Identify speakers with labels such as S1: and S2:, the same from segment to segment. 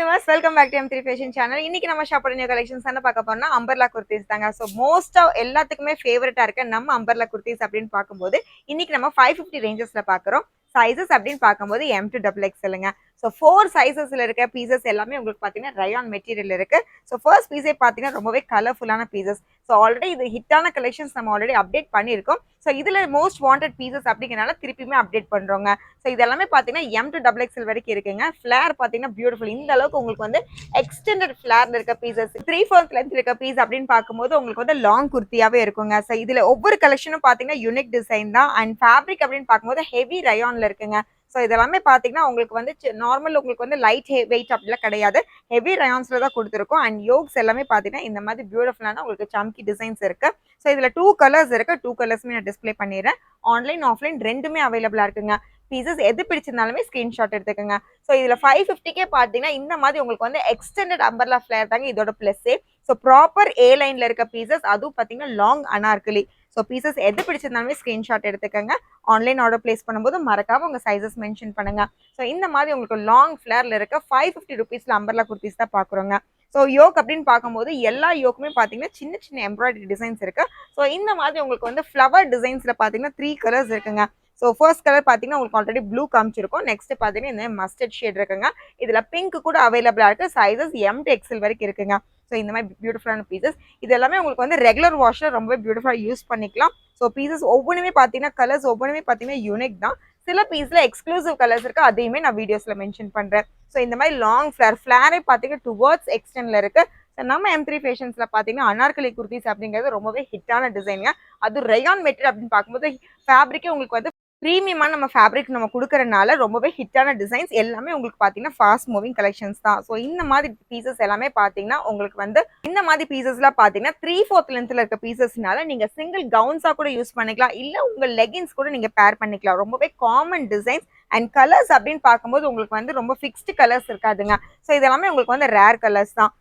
S1: viewers, welcome back to M3 Fashion Channel. இன்னைக்கு நம்ம shop பண்ண கலெக்ஷன்ஸ் என்ன பார்க்க போறோம்னா அம்பர்லா குர்தீஸ் தாங்க. சோ மோஸ்ட் ஆஃப் எல்லாத்துக்குமே ஃபேவரட்டா இருக்க நம்ம அம்பர்லா குர்தீஸ் அப்படின்னு பார்க்கும்போது இன்னைக்கு நம்ம 550 ரேஞ்சஸ்ல பார்க்குறோம். சைஸஸ் அப்படின்னு பார்க்கும்போது M to XXLங்க. ஸோ 4 சைஸஸ்ல இருக்க பீசஸ் எல்லாமே உங்களுக்கு பார்த்தீங்கன்னா ரயான் மெட்டீரியல் இருக்கு. ஸோ ஃபர்ஸ்ட் பீஸே பார்த்தீங்கன்னா ரொம்பவே கலர்ஃபுல்லான பீசஸ். ஸோ ஆல்ரெடி இது ஹிட்டான கலெக்ஷன்ஸ் நம்ம ஆல்ரெடி அப்டேட் பண்ணியிருக்கோம். ஸோ இதில் மோஸ்ட் வாண்டட் பீசஸ் அப்படிங்கிறனால திருப்பியுமே அப்டேட் பண்ணுறோங்க. ஸோ இது எல்லாமே பார்த்தீங்கன்னா M to XXL வரைக்கும் இருக்குங்க. ஃபிளேர் பார்த்தீங்கன்னா பியூட்டிஃபுல். இந்த அளவுக்கு உங்களுக்கு வந்து எக்ஸ்டெண்டட் ஃபிளேர்ல இருக்க பீசஸ் 3/4 லென்த் இருக்க பீஸ் அப்படின்னு பார்க்கும்போது உங்களுக்கு வந்து லாங் குர்த்தியாவே இருக்குங்க. ஸோ இதுல ஒவ்வொரு கலெக்ஷனும் பார்த்தீங்கன்னா யூனிக் டிசைன் தான். அண்ட் ஃபேப்ரிக் அப்படின்னு பார்க்கும்போது ஹெவி ரயான்ல இருக்குங்க. ஸோ இதெல்லாமே பார்த்தீங்கன்னா உங்களுக்கு வந்து நார்மல் உங்களுக்கு வந்து லைட் வெயிட் அப்படிலாம் கிடையாது, ஹெவி ரயான்ஸ்ல தான் கொடுத்துருக்கோம். அண்ட் யோக்ஸ் எல்லாமே பார்த்தீங்கன்னா இந்த மாதிரி பியூட்டிஃபுல்லான உங்களுக்கு சம்கி டிசைன்ஸ் இருக்கு. ஸோ இதுல 2 கலர்ஸ் இருக்கு. 2 கலர்ஸுமே நான் டிஸ்பிளே பண்ணிடுறேன். ஆன்லைன் ஆஃப்லைன் ரெண்டுமே அவைலபிளா இருக்குங்க. பீசஸ் எது பிடிச்சிருந்தாலுமே ஸ்கிரீன்ஷாட் எடுத்துக்கோங்க. ஸோ இதுல 550கே பார்த்தீங்கன்னா இந்த மாதிரி உங்களுக்கு வந்து எக்ஸ்டெண்டட் அம்பர்லா ஃபிளேர் தாங்க இதோட பிளஸ். ஸோ ப்ராப்பர் ஏ லைன்ல இருக்க பீசஸ், அதுவும் பார்த்தீங்கன்னா லாங் அனார்கலி. ஸோ பீசஸ் எது பிடிச்சிருந்தாலுமே ஸ்கிரீன்ஷாட் எடுத்துக்கோங்க. ஆன்லைன் ஆர்டர் பிளேஸ் பண்ணும்போது மறக்காம உங்க சைஸஸ் மென்ஷன் பண்ணுங்க. ஸோ இந்த மாதிரி உங்களுக்கு லாங் ஃபிளேர்ல இருக்க 550 ருபீஸ்ல அம்பர்லா குர்த்திஸ் தான் பாக்குறோங்க. ஸோ யோக் அப்படின்னு பார்க்கும்போது எல்லா யோக்குமே பார்த்தீங்கன்னா சின்ன சின்ன எம்ப்ராய்டரி டிசைன்ஸ் இருக்கு. ஸோ இந்த மாதிரி உங்களுக்கு வந்து ஃப்ளவர் டிசைன்ஸ்ல பார்த்தீங்கன்னா 3 கலர்ஸ் இருக்குங்க. ஸோ ஃபர்ஸ்ட் கலர் பார்த்தீங்கன்னா உங்களுக்கு ஆல்ரெடி ப்ளூ காமிச்சிருக்கும். நெக்ஸ்ட் பார்த்தீங்கன்னா இந்த மஸ்டர்ட் ஷேட் இருக்குங்க. இதில் பிங்க் கூட அவைலபிளா இருக்கு. சைஸஸ் M to XL வரைக்கும் இருக்குங்க. ஸோ இந்த மாதிரி பியூட்டிஃபுல்லான பீசஸ் இது எல்லாமே உங்களுக்கு வந்து ரெகுலர் வாஷ்ல ரொம்ப பியூட்டிஃபுல்லாக யூஸ் பண்ணிக்கலாம். ஸோ பீசஸ் ஒவ்வொன்றுமே பார்த்தீங்கன்னா கலர்ஸ் ஒவ்வொன்றுமே பார்த்தீங்கன்னா யூனிக் தான். சில பீஸ்ல எக்ஸ்க்ளூசிவ் கலர்ஸ் இருக்கு, அதையுமே நான் வீடியோஸ்ல மென்ஷன் பண்றேன். ஸோ இந்த மாதிரி லாங் ஃபிளேரே பார்த்தீங்கன்னா டுவர்ட்ஸ் எக்ஸ்டென்ட்ல இருக்கு. நம்ம M3 ஃபேஷன்ஸ்ல பார்த்தீங்கன்னா அனார்கலி குர்த்திஸ் அப்படிங்கிறது ரொம்பவே ஹிட்டான டிசைனுங்க. அது ரயான் மெட்டீரியல் அப்படின்னு பார்க்கும்போது ஃபேப்ரிக்கே உங்களுக்கு வந்து ப்ரீமியமான நம்ம ஃபேப்ரிக் நம்ம கொடுக்கறனால ரொம்பவே ஹிட்டான டிசைன்ஸ் எல்லாமே உங்களுக்கு பார்த்தீங்கன்னா ஃபாஸ்ட் மூவிங் கலெக்ஷன்ஸ் தான். ஸோ இந்த மாதிரி பீசஸ் எல்லாமே பார்த்தீங்கன்னா உங்களுக்கு வந்து இந்த மாதிரி பீசஸ்லாம் பார்த்தீங்கன்னா 3/4 லென்த்ல இருக்க பீசஸ்னால நீங்க சிங்கிள் கவுன்ஸா கூட யூஸ் பண்ணிக்கலாம், இல்ல உங்க லெகின்ஸ் கூட நீங்க பேர் பண்ணிக்கலாம். ரொம்பவே காமன் டிசைன்ஸ். அண்ட் கலர்ஸ் அப்படின்னு பார்க்கும்போது உங்களுக்கு வந்து ரொம்ப ஃபிக்ஸ்டு கலர்ஸ் இருக்காதுங்க. ஸோ இதெல்லாமே உங்களுக்கு வந்து ரேர் கலர்ஸ் தான்.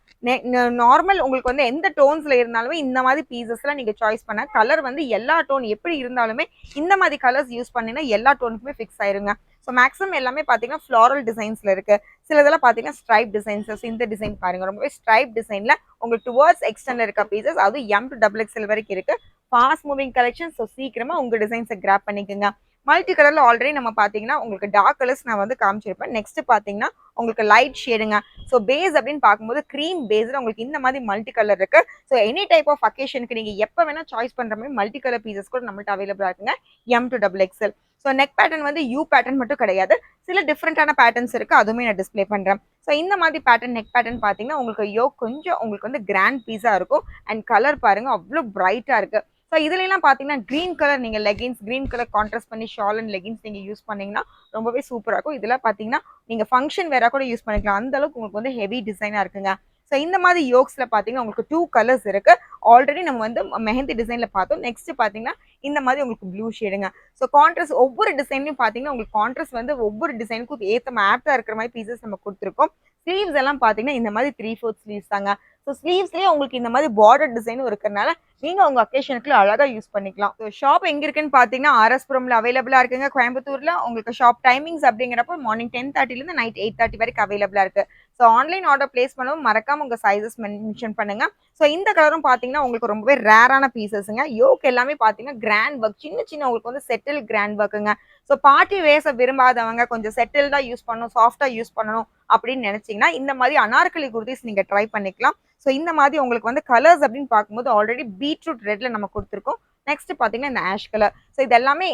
S1: நார்மல் உங்களுக்கு வந்து எந்த டோன்ஸ்ல இருந்தாலுமே இந்த மாதிரி பீசஸ்ல நீங்க சாய்ஸ் பண்ண கலர் வந்து எல்லா டோன் எப்படி இருந்தாலுமே இந்த மாதிரி கலர்ஸ் யூஸ் பண்ணீங்கன்னா எல்லா டோனுக்குமே ஃபிக்ஸ் ஆயிருங்க. ஸோ மேக்ஸிமம் எல்லாமே பார்த்தீங்கன்னா ஃப்ளாரல் டிசைன்ஸ்ல இருக்கு. சில இதெல்லாம் பார்த்தீங்கன்னா ஸ்ட்ரைப் டிசைன்ஸ். இந்த டிசைன் பாருங்க, ரொம்பவே ஸ்ட்ரைப் டிசைன்ல உங்களுக்கு டுவர்ட்ஸ் எக்ஸ்டெண்ட் இருக்க பீசஸ், அது M to XXL வரைக்கும் இருக்கு. Fast moving collection. ஸோ சீக்கிரமா உங்க டிசைன்ஸை கிராப் பண்ணிக்கோங்க. மல்டி கலர்ல ஆல்ரெடி நம்ம பார்த்தீங்கன்னா உங்களுக்கு டார்க் கலர்ஸ் நான் வந்து காமிச்சிருப்பேன். நெக்ஸ்ட் பார்த்தீங்கன்னா உங்களுக்கு லைட் ஷேடுங்க. ஸோ பேஸ் அப்படின்னு பார்க்கும்போது க்ரீம் பேஸ்ல உங்களுக்கு இந்த மாதிரி மல்டி கலர் இருக்கு. ஸோ எனி டைப் ஆஃப் அக்கேஷனுக்கு நீங்க எப்போ வேணா சாய்ஸ் பண்ற மாதிரி மல்டி கலர் பீசஸ் கூட நம்மள்ட்ட அவைலபிளா இருக்குங்க M to XXL. So neck pattern வந்து யூ பேட்டர்ன் மட்டும் கிடையாது, சில டிஃப்ரெண்டான பேட்டர்ன்ஸ் இருக்கு, அதுவுமே நான் டிஸ்பிளே பண்றேன். ஸோ இந்த மாதிரி பேட்டர்ன் நெக் பேட்டர்ன் பார்த்தீங்கன்னா உங்களுக்கு கொஞ்சம் உங்களுக்கு வந்து கிராண்ட் பீஸா இருக்கும். அண்ட் கலர் பாருங்க அவ்வளோ பிரைட்டா இருக்கு. ஸோ இதுலாம் பார்த்தீங்கன்னா க்ரீன் கலர் நீங்கள் லெகின்ஸ் க்ரீன் கலர் கான்ட்ராஸ்ட் பண்ணி ஷால் அண்ட் லெகின்ஸ் நீங்கள் யூஸ் பண்ணீங்கன்னா ரொம்பவே சூப்பராக இருக்கும். இதெல்லாம் பார்த்தீங்கன்னா நீங்கள் ஃபங்க்ஷன் வேற கூட யூஸ் பண்ணிக்கலாம், அந்த அளவுக்கு உங்களுக்கு வந்து ஹெவி டிசைனாக இருக்குங்க. ஸோ இந்த மாதிரி யோக்ஸ்ல பார்த்தீங்கன்னா உங்களுக்கு 2 கலர்ஸ் இருக்கு. ஆல்ரெடி நம்ம வந்து மெஹந்தி டிசைன்ல பார்த்தோம். நெக்ஸ்ட் பார்த்தீங்கன்னா இந்த மாதிரி உங்களுக்கு ப்ளூ ஷேடுங்க. ஸோ கான்ட்ராஸ்ட் ஒவ்வொரு டிசைன்லையும் பார்த்தீங்கன்னா உங்களுக்கு கான்ட்ராஸ்ட் வந்து ஒவ்வொரு டிசைனுக்கும் ஆப்டா இருக்கிற மாதிரி பீசஸ் நம்ம கொடுத்துருக்கோம். ஸ்லீவ்ஸ் எல்லாம் பார்த்தீங்கன்னா இந்த மாதிரி 3/4 ஸ்லீவ்ஸ் தாங்க. ஸோ ஸ்லீவ்ஸ்லேயே உங்களுக்கு இந்த மாதிரி பார்டர் டிசைனும் இருக்கிறதுனால நீங்க உங்க அக்கேஷனுக்கு அழகா யூஸ் பண்ணிக்கலாம். ஸோ ஷாப் எங்க இருக்குன்னு பார்த்தீங்கன்னா RS புரம்ல அவைலபிளா இருக்குங்க. கோயம்புத்தூர்ல உங்களுக்கு ஷாப் டைமிங்ஸ் அப்படிங்கிறப்போ மார்னிங் 10:30லேருந்து நைட் 8:30 வரைக்கும் அவைலபிளா இருக்கு. ஸோ ஆன்லைன் ஆர்டர் பிளேஸ் பண்ணவும் மறக்காம உங்க சைஸஸ் மென்ஷன் பண்ணுங்க. ஸோ இந்த கலரும் பார்த்தீங்கன்னா உங்களுக்கு ரொம்பவே ரேரான பீசஸ்ங்க. யோக் எல்லாமே பார்த்தீங்கன்னா கிராண்ட் ஒர்க், சின்ன சின்ன உங்களுக்கு வந்து செட்டில் கிராண்ட் ஒர்க்குங்க. ஸோ பார்ட்டி வேஸை விரும்பாதவங்க, கொஞ்சம் செட்டில்டா யூஸ் பண்ணணும், சாஃப்டா யூஸ் பண்ணணும் அப்படின்னு நினைச்சீங்கன்னா இந்த மாதிரி அனார்கலி குர்தீஸ் நீங்க ட்ரை பண்ணிக்கலாம். ஸோ இந்த மாதிரி உங்களுக்கு வந்து கலர்ஸ் அப்படின்னு பார்க்கும்போது ஆல்ரெடி பீட்ரூட் ரெட்ல நம்ம கொடுத்துருக்கோம். நெக்ஸ்ட் பார்த்தீங்கன்னா இந்த ஆஷ் கலர். ஸோ இது எல்லாமே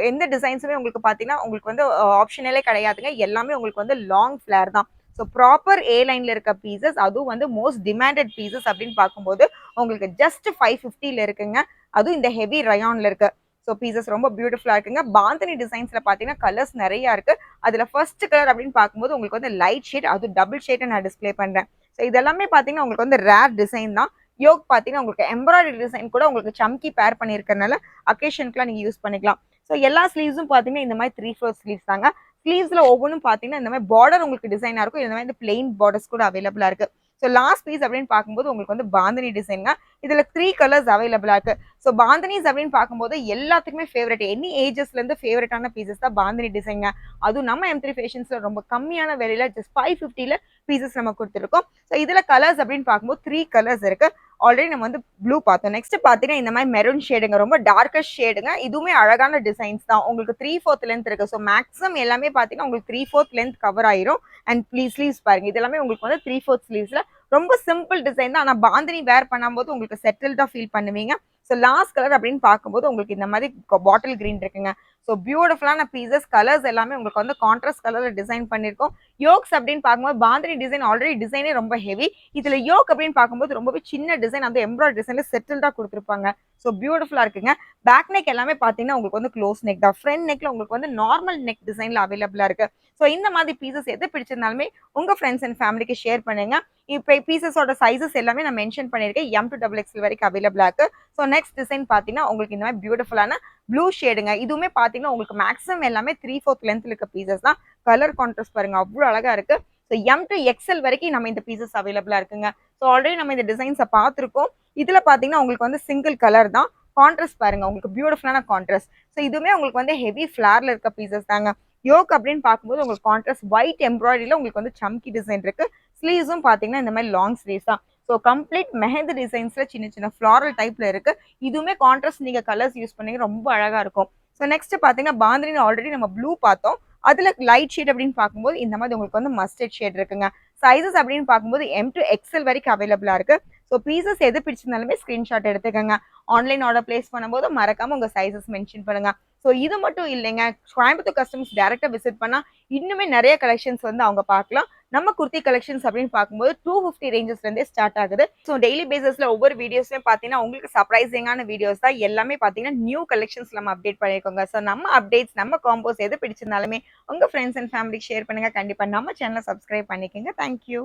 S1: எந்த டிசைன்ஸுமே உங்களுக்கு பார்த்தீங்கன்னா உங்களுக்கு வந்து ஆப்ஷனலே கிடையாதுங்க. எல்லாமே உங்களுக்கு வந்து லாங் ஃபிளேர் தான். ஸோ ப்ராப்பர் ஏ லைன்ல இருக்க பீசஸ், அதுவும் வந்து மோஸ்ட் டிமாண்டட் பீசஸ் அப்படின்னு பார்க்கும்போது உங்களுக்கு ஜஸ்ட் 550ல இருக்குங்க. அதுவும் இந்த ஹெவி ரயான்ல இருக்கு. ஸோ பீசஸ் ரொம்ப பியூட்டிஃபுல்லா இருக்குங்க. பாந்தனி டிசைன்ஸ்ல பார்த்தீங்கன்னா கலர்ஸ் நிறைய இருக்கு. அதுல ஃபர்ஸ்ட் கலர் அப்படின்னு பார்க்கும்போது உங்களுக்கு வந்து லைட் ஷேட், அது டபுள் ஷேட் நான் டிஸ்பிளே பண்றேன். ஸோ இதெல்லாமே பார்த்தீங்கன்னா உங்களுக்கு வந்து ரேர் டிசைன் தான். யோக் பார்த்தீங்கன்னா உங்களுக்கு எம்ப்ராய்டரி டிசைன் கூட உங்களுக்கு சம்கி பேர் பண்ணியிருக்கனால அக்கேஷனுக்குலாம் நீங்க யூஸ் பண்ணிக்கலாம். ஸோ எல்லா ஸ்லீவ்ஸும் பார்த்தீங்கன்னா இந்த மாதிரி 3/4 ஸ்லீவ்ஸ் தாங்க. ஸ்லீவ்ஸ்ல ஒவ்வொன்றும் பார்த்தீங்கன்னா இந்த மாதிரி பார்டர் உங்களுக்கு டிசைனா இருக்கும். இந்த மாதிரி பிளெயின் பார்டர்ஸ் கூட அவைலபிளா இருக்கு. ஸோ லாஸ்ட் பீஸ் அப்படின்னு பார்க்கும்போது உங்களுக்கு வந்து பாந்தினி டிசைனுங்க. இதுல 3 கலர்ஸ் அவைலபிளா இருக்கு. ஸோ பாந்தினிஸ் அப்படின்னு பார்க்கும்போது எல்லாத்துக்குமே ஃபேவரட், எனி ஏஜஸ்ல இருந்து ஃபேவரட்டான பீசஸ் தான் பாந்தினி டிசைனுங்க. அதுவும் நம்ம M3 ஃபேஷன்ஸ்ல ரொம்ப கம்மியான விலையில ஜஸ்ட் 550ல பீசஸ் நம்ம கொடுத்துருக்கோம். ஸோ இதுல கலர்ஸ் அப்படின்னு பார்க்கும்போது 3 கலர்ஸ் இருக்கு. ஆல்ரெடி நம்ம வந்து ப்ளூ பார்த்தோம். நெக்ஸ்ட் பார்த்தீங்கன்னா இந்த மாதிரி மெரூன் ஷேடுங்க, ரொம்ப டார்க்கஸ்ட் ஷேடுங்க. இதுவுமே அழகான டிசைன்ஸ் தான். உங்களுக்கு 3/4 லென்த் இருக்கு. ஸோ மேக்ஸிமம் எல்லாமே பார்த்தீங்கன்னா உங்களுக்கு 3/4 லென்த் கவர் ஆயிரும். அண்ட் ஸ்லீவ்ஸ் பாருங்க, இது எல்லாமே உங்களுக்கு வந்து 3/4 ஸ்லீவ்ஸ்ல ரொம்ப சிம்பிள் டிசைன் தான். ஆனா பாந்தினி வேர் பண்ணும்போது உங்களுக்கு செட்டில்டா ஃபீல் பண்ணுவீங்க. ஸோ லாஸ்ட் கலர் அப்படின்னு பார்க்கும்போது உங்களுக்கு இந்த மாதிரி பாட்டில் கிரீன் இருக்குங்க. ஸோ பியூட்டிஃபுல்லான பீசஸ், கலர்ஸ் எல்லாமே உங்களுக்கு வந்து கான்ட்ராஸ்ட் கலர்ல டிசைன் பண்ணியிருக்கோம். யோக்ஸ் அப்படின்னு பார்க்கும்போது பாந்தினி டிசைன் ஆல்ரெடி டிசைனே ரொம்ப ஹெவி. இதுல யோக் அப்படின்னு பார்க்கும்போது ரொம்பவே சின்ன டிசைன், அந்த எம்ப்ராய்டரி டிசைன்ல செட்டில்டா கொடுத்துருப்பாங்க. ஸோ பியூட்டிஃபுல்லா இருக்குங்க. பேக் நெக் எல்லாமே பார்த்தீங்கன்னா உங்களுக்கு வந்து க்ளோஸ் நெக் தான். ஃப்ரண்ட் நெக்ல உங்களுக்கு வந்து நார்மல் நெக் டிசைன்ல அவைலபிளா இருக்கு. ஸோ இந்த மாதிரி பீசஸ் எது பிடிச்சிருந்தாலுமே உங்க ஃப்ரெண்ட்ஸ் அண்ட் ஃபேமிலிக்கு ஷேர் பண்ணுங்க. இப்போ பீசஸோட சைஸஸ் எல்லாமே நான் மென்ஷன் பண்ணியிருக்கேன். M to XXL வரைக்கும் அவைலபிளா இருக்கு. ஸோ நெக்ஸ்ட் டிசைன் பார்த்தீங்கன்னா உங்களுக்கு இந்த மாதிரி பியூட்டிஃபுல்லான ப்ளூ ஷேடுங்க. இதுவுமே பார்த்தீங்கன்னா உங்களுக்கு மேக்ஸிமம் எல்லாமே 3/4 லென்த் இருக்க பீசஸ் தான். கலர் கான்ட்ராஸ்ட் பாருங்க, அவ்வளோ அழகா இருக்கு. ஸோ M to XL வரைக்கும் நம்ம இந்த பீசஸ் அவைலபிளா இருக்குங்க. ஸோ ஆல்ரெடி நம்ம இந்த டிசைன்ஸை பார்த்துருக்கோம். இதுல பார்த்தீங்கன்னா உங்களுக்கு வந்து சிங்கிள் கலர் தான். கான்ட்ராஸ்ட் பாருங்க, உங்களுக்கு பியூட்டிஃபுல்லான கான்ட்ராஸ்ட். ஸோ இதுவுமே உங்களுக்கு வந்து ஹெவி ஃபிளார்ல இருக்க பீசஸ் தாங்க. யோக் அப்படின்னு பார்க்கும்போது உங்களுக்கு கான்ட்ராஸ்ட் ஒயிட் எம்ப்ராய்டரியில உங்களுக்கு வந்து சம்கி டிசைன் இருக்கு. ஸ்லீவ்ஸும் பார்த்தீங்கன்னா இந்த மாதிரி லாங் ஸ்லீவ்ஸ் தான். ஸோ கம்ப்ளீட் மெஹந்தி டிசைன்ஸ்ல சின்ன சின்ன ஃப்ளாரல் டைப்ல இருக்கு. இதுவுமே கான்ட்ராஸ்ட் நீங்க கலர்ஸ் யூஸ் பண்ணீங்க ரொம்ப அழகா இருக்கும். ஸோ நெக்ஸ்ட் பார்த்தீங்கன்னா பாந்தினி ஆல்ரெடி நம்ம ப்ளூ பார்த்தோம். அதுல லைட் ஷேட் அப்படின்னு பார்க்கும்போது இந்த மாதிரி உங்களுக்கு வந்து மஸ்டர்ட் ஷேட் இருக்குங்க. சைஸஸ் அப்படின்னு பார்க்கும்போது M to XL வரைக்கும் அவைலபிளா இருக்கு. ஸோ பீசஸ் எது பிடிச்சிருந்தாலுமே ஸ்கிரீன்ஷாட் எடுத்துக்கோங்க. ஆன்லைன் ஆர்டர் பிளேஸ் பண்ணும்போது மறக்காம உங்க சைஸஸ் மென்ஷன் பண்ணுங்க. ஸோ இது மட்டும் இல்லைங்க, கோயம்புத்தூர் கஸ்டமர்ஸ் டேரக்டா விசிட் பண்ணா இன்னுமே நிறைய கலெக்ஷன்ஸ் வந்து அவங்க பார்க்கலாம். நம்ம குர்த்தி கலெக்ஷன்ஸ் அப்படின்னு பார்க்கும்போது 250 ரேஞ்சஸ்ல இருந்தே ஸ்டார்ட் ஆகுது. ஸோ டெய்லி பேசிஸ்ல ஒவ்வொரு வீடியோஸ்லயும் பார்த்தீங்கன்னா உங்களுக்கு சர்ப்ரைசிங்கான வீடியோஸ் தான் எல்லாமே பார்த்தீங்கன்னா நியூ கலெக்ஷன்ஸ் நம்ம அப்டேட் பண்ணிருக்கோங்க. ஸோ நம்ம அப்டேட்ஸ், நம்ம காம்போஸ் எது பிடிச்சிருந்தாலுமே உங்க ஃப்ரெண்ட்ஸ் அண்ட் ஃபேமிலிக்கு ஷேர் பண்ணுங்க. கண்டிப்பா நம்ம சேனலை சப்ஸ்கிரைப் பண்ணிக்கோங்க. தேங்க்யூ.